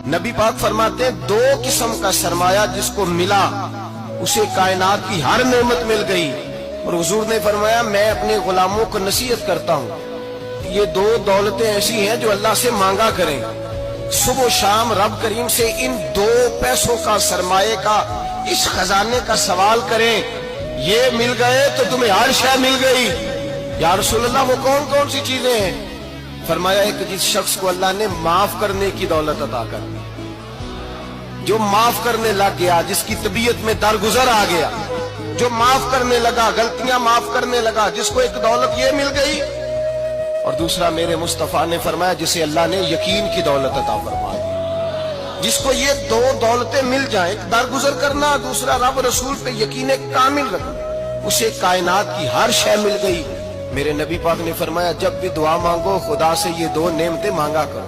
نبی پاک فرماتے ہیں 2 قسم کا سرمایہ جس کو ملا اسے کائنات کی ہر نعمت مل گئی. اور حضور نے فرمایا میں اپنے غلاموں کو نصیحت کرتا ہوں یہ 2 دولتیں ایسی ہیں جو اللہ سے مانگا کریں. صبح و شام رب کریم سے ان 2 پیسوں کا سرمایے کا اس خزانے کا سوال کریں. یہ مل گئے تو تمہیں ہر شے مل گئی. یا رسول اللہ وہ کون کون سی چیزیں ہیں؟ فرمایا ایک جس شخص کو اللہ نے معاف کرنے کی دولت عطا کر دی، جو معاف کرنے لگ گیا، جس کی طبیعت میں درگزر آ گیا، جو معاف کرنے لگا، غلطیاں معاف کرنے لگا، جس کو ایک دولت یہ مل گئی. اور دوسرا میرے مصطفیٰ نے فرمایا جسے اللہ نے یقین کی دولت عطا فرما دی. جس کو یہ 2 دولتیں مل جائیں، ایک درگزر کرنا، دوسرا رب رسول پہ یقین کامل رکھنا، اسے کائنات کی ہر شے مل گئی. میرے نبی پاک نے فرمایا جب بھی دعا مانگو خدا سے یہ 2 نعمتیں مانگا کرو.